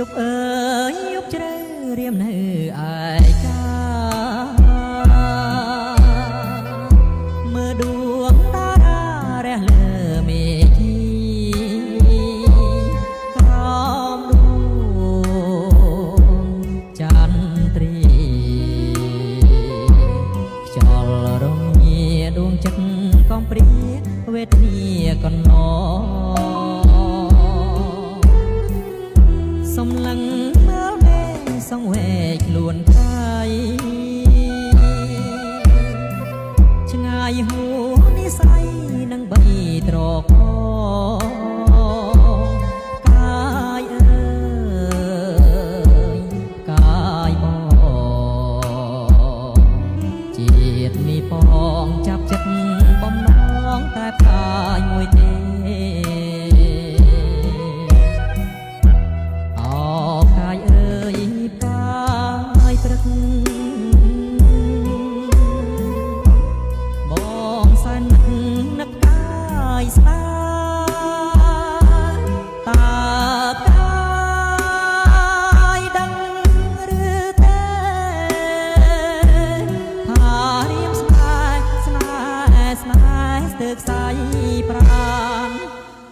ប់អើយយប់ជ្រៅរៀមនៅឯកាមើលដួងតារារះលើមេឃីក្រោមដួងចន្ទ្រីខ្យល់រងាដួងចិត្តកំព្រាវេទនាកណ្ណសំឡឹងមើលមេសងវែកខ្លួនថៃឆ្ងាយហួនិស័យនឹងបីត្រកកាយអើយកាយបងជាតិមីពងចាប់ចិត្តបំណងតែផ្កាយមួយទេ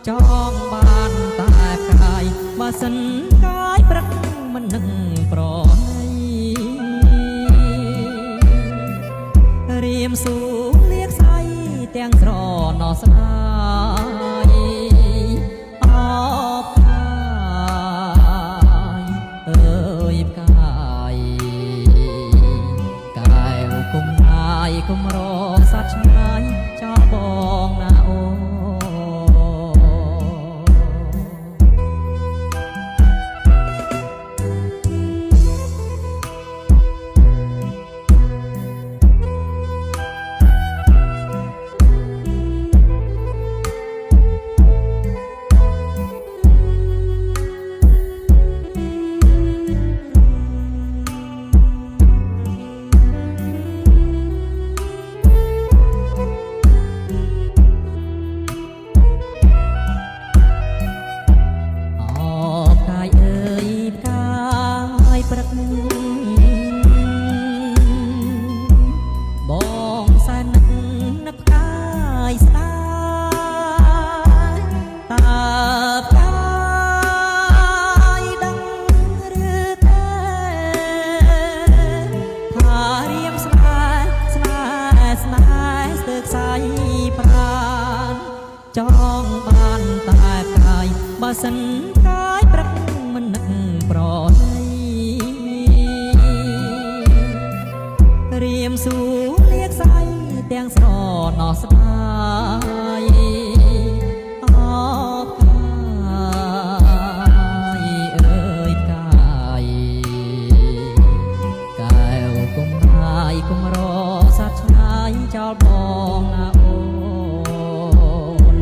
ចងបានតែកាយបើសិនកាយព្រឹកមិននឹងប្រណីរៀមស៊ូលៀកស្អីទាំងស្រណោះស្នាយអបកាយអើយផ្កាយកែវគុំណាយគុំរសាច់ឆ្ងាយចោលបងណាអូបងសែននឹកផ្កាយស្ដាយតើផ្កាយដឹងឬទេថារៀមស្នេហ៍ស្នេហ៍ស្នេហ៍ស្ទើរខ្សែប្រាណចង់បានតែផ្កាយបើសិនកាយព្រឹកមិននឹកប្រណីរៀមស៊ូលៀកស្អីទាំងស្រណោះស្នាយអបកាយអើយផ្កាយកែវគុំណាយគុំរសាច់ឆ្ងាយចោលបងណាអូន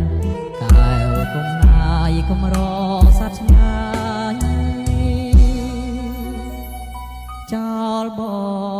កែវគុំណាយគុំរសាច់ឆ្ងាយចោលបង